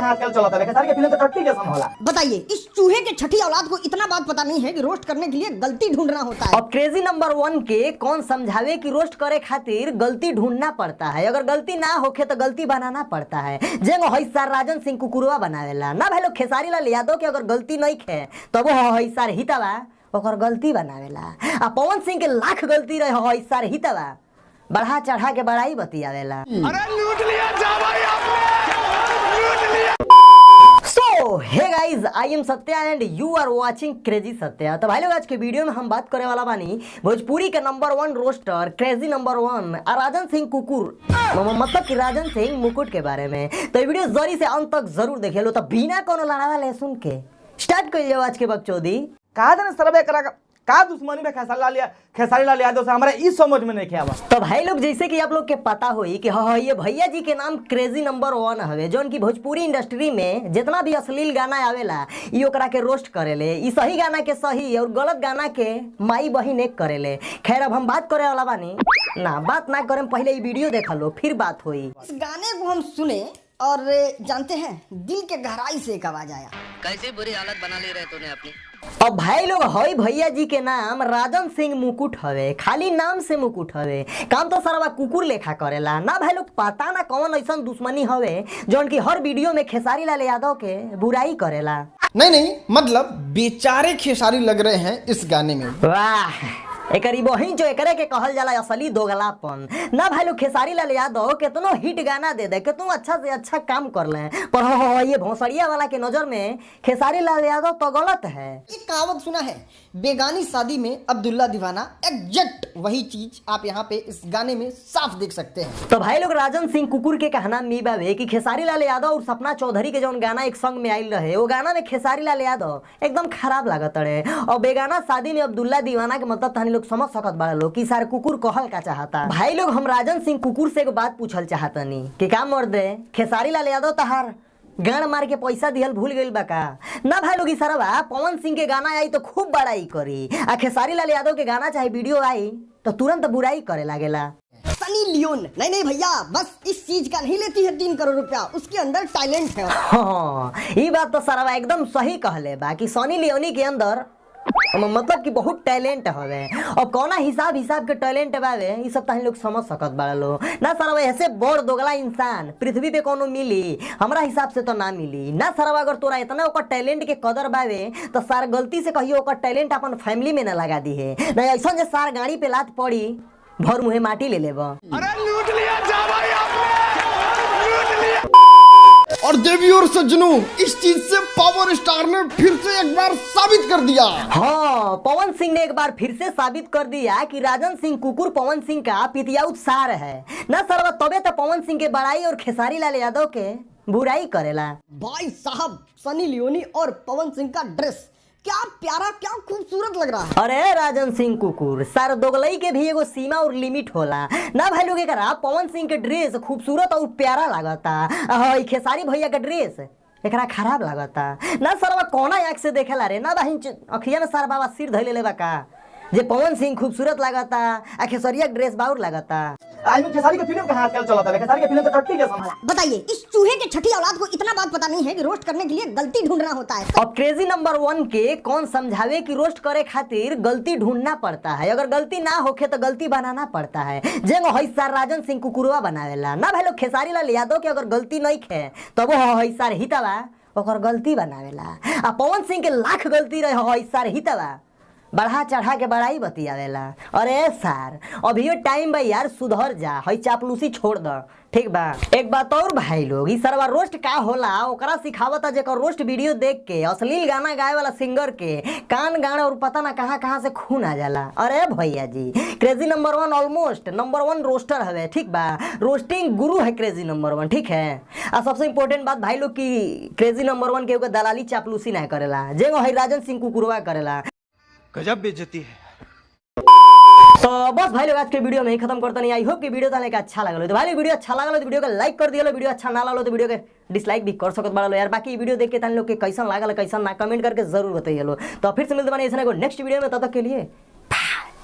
कहां आजकल चलता है खेसारी के फिल्म तो टट्टी जैसा होला। बताइए इस चूहे के छठी औलाद को इतना बात पता नहीं है कि रोस्ट करने के लिए गलती ढूंढना होता है। अब क्रेजी नंबर 1 के कौन समझावे कि रोस्ट करे खातिर गलती ढूंढना पड़ता है, अगर गलती ना होखे तो गलती बनाना पड़ता है। जेंगो हईसार राजन सिंह कुकुरवा बनावेला ना भाई लोग खेसारी लाल यादव के अगर गलती नहीं खे तब वो हईसार हितवा ओकर गलती बनावेला। आ पवन सिंह के लाख गलती रहे हईसार हितवा बढ़ा चढ़ा के बड़ाई बतियावेला। अरे लूट लिया जा भाई आपने, लूट लिया। So, hey guys, I am Satya and you are watching Crazy Satya। तो भाई लोग आज के वीडियो में हम बात करने वाला बानी भोजपुरी के number 1 rooster crazy number 1 Rajan Singh कुकुर मतलब कि राजन सिंह मुकुट के बारे में। तो ये वीडियो जरी से अंत तक जरूर देखे लो। तो बिना कोनो लड़ावा ले सुन के स्टार्ट कर लियो आज के बकचोदी। कहा था ना सर्वे करा का दुश्मनी में खेसारी लाल यादव से हमारे इस समझ में नहीं किया। तो भाई लोग जैसे कि आप लोग के पता होई कि हाँ ये भैया जी के नाम क्रेजी नंबर 1 हवे जो उनकी भोजपुरी इंडस्ट्री में जितना भी अश्लील गाना आवेला ये ओकरा के रोस्ट करेले। ई सही गाना के सही और गलत गाना के माई बहिन एक करेले। खैर अब हम बात करे वाला बानी ना, बात ना करें पहले ये वीडियो देखा लो फिर बात हुई। इस गाने को हम सुने और जानते हैं दिल के गहराई से एक आवाज आया। कैसी बुरी हालत बना ली रहे तूने अपनी। अब भाई लोग हई भैया जी के नाम राजन सिंह मुकुट हवे, खाली नाम से मुकुट हवे, काम तो सरवा कुकुर लेखा करेला ना। भाई लोग पता ना कौन ऐसा दुश्मनी हवे जो उनकी हर वीडियो में खेसारी लाल यादव के बुराई करेला। नहीं मतलब बेचारे खेसारी लग रहे हैं इस गाने में। वाह एकरी बहिन जो एकरे के कहल जाला असली दोगलापन ना। भाई लोग खेसारी लाल यादव कितनो हिट गाना दे कितनो अच्छा से अच्छा काम कर ले पर ये भोसड़िया वाला के नजर में खेसारी लाल यादव तो गलत है। एक कहावत सुना है, बेगानी शादी में अब्दुल्ला दीवाना, एग्जैक्ट वही चीज आप यहाँ पे इस गाने में साफ देख सकते हैं। तो भाई लोग राजन सिंह कुकुर के कहना मी बावे कि खेसारी लाल यादव और सपना चौधरी के जो गाना एक संग में आयल रहे वो गाना में खेसारी लाल यादव एकदम खराब लागत रहे और बेगाना शादी में अब्दुल्ला दीवाना के मतलब तहनी लोग समझ सकत बड़ा लोग कि सारे कुकुर कहल का चाहता। भाई लोग हम राजन सिंह कुकुर से एक बात पूछल चाहतनी कि का मर्दे खेसारी लाल यादव तहार गान मार के पैसा दिहल भूल गइल बा का ना। भाई लोग सरवा पवन सिंह के गाना आई तो खूब बड़ाई करी आ खेसारी लाल यादव के गाना चाहे वीडियो आई तो तुरंत बुराई करे लागेला। सनी लियोन नहीं भैया बस इस चीज का नहीं लेती है 3 करोड़ रुपया, उसके अंदर टैलेंट है। हाँ ये बात तो सरवा एकदम सही कहले बा कि सनी लियोनी के अंदर मतलब कि बहुत टैलेंट हवे और कौना हिसाब के टैलेंट बावे ये सब तो हम लोग समझ सकत बड़ा लो ना। सरवा ऐसे बड़ दोगला इंसान पृथ्वी पे कोनो मिली हमरा हिसाब से तो ना मिली ना। सरवा अगर तोरा इतना ओकर टैलेंट के कदर बावे तो सार गलती से कहियो ओकर टैलेंट अपन फैमिली में ना लगा दी है ना। ऐसा जे सार गाड़ी पे लात पड़ी भर मुहे माटी ले लेबा। अरे लूट लिया जा भाई आपने, लूट लिया। और देवी और सज्जनों इस चीज से पावर स्टार ने फिर से एक बार साबित कर दिया। हाँ पवन सिंह ने एक बार फिर से साबित कर दिया कि राजन सिंह कुकुर पवन सिंह का पितियाउत सार है ना। सरवा तबे तो पवन सिंह के बड़ाई और खेसारी लाल यादव के बुराई करेला। भाई साहब सनी लियोनी और पवन सिंह का ड्रेस क्या प्यारा क्या खूबसूरत लग रहा है। अरे राजन सिंह कुकुर सार दोगलई के भी एगो सीमा और लिमिट होला ना। भाई लोग एकरा पवन सिंह के ड्रेस खूबसूरत और प्यारा लागता, खेसारी भैया के ड्रेस एकरा खराब लागता ना। सरवा कोना आँख से देखेला रे ना बहिन अखिया में सार बाबा सिर धइले लेबा का जे पवन सिंह खूबसूरत लागता आ खेसरिया ड्रेस बाउर लागता। आज में खेसारी के फिल्म कहां आजकल चलता है खेसारी के फिल्म तो टट्टी जैसा होला। बताइए इस चूहे के छठी औलाद को इतना बात पता नहीं है कि रोस्ट करने के लिए गलती ढूंढना होता है। अब क्रेजी नंबर 1 के कौन समझावे कि रोस्ट करे खातिर गलती ढूंढना पड़ता है, अगर गलती ना होखे तो गलती बनाना पड़ता है। जेंगो हईसार राजन सिंह कुकुरवा बनावेला ना। भाई लोग खेसारी लाल यादव के अगर गलती नहीं खे तब वो हईसार हितवा ओकर गलती बनावेला। आ पवन सिंह के लाख गलती रहे हईसार हितवा बढ़ा चढ़ा के बड़ाई बतियावेला। अरे सार अभी टाइम बा यार सुधर जा, हई चापलूसी छोड़ द ठीक बा। एक बात और भाई लोग ई सरवा रोस्ट का होला ओकरा सिखावता जेकर रोस्ट वीडियो देख के अश्लील गाना गाए वाला सिंगर के कान गाने और पता ना कहां से खून आ जाला। अरे भैया जी crazy number 1 almost number 1 rooster हवे ठीक बा, रोस्टिंग गुरु है क्रेजी नंबर 1 ठीक है। आ सबसे इंपॉर्टेंट बात भाई लोग की क्रेजी नंबर 1 के दलाली चापलूसी ना करेला जेगो हई राजन सिंह कुकुरवा करेला। गजब बेइज्जती है। तो बस भाई लोग आज के वीडियो में ही खत्म करता नहीं। आई होप कि वीडियो ताने का अच्छा लगा तो भाई वीडियो अच्छा लगा तो वीडियो को लाइक कर दियो, वीडियो अच्छा ना लगा तो वीडियो के डिसलाइक भी कर सकत बड़ा यार। बाकी वीडियो देख के ताने लोग के कैसा लागल कैसा ना कमेंट करके जरूर बताइए लो। तो फिर से मिलते बने ऐसे को नेक्स्ट वीडियो में, तब तक के लिए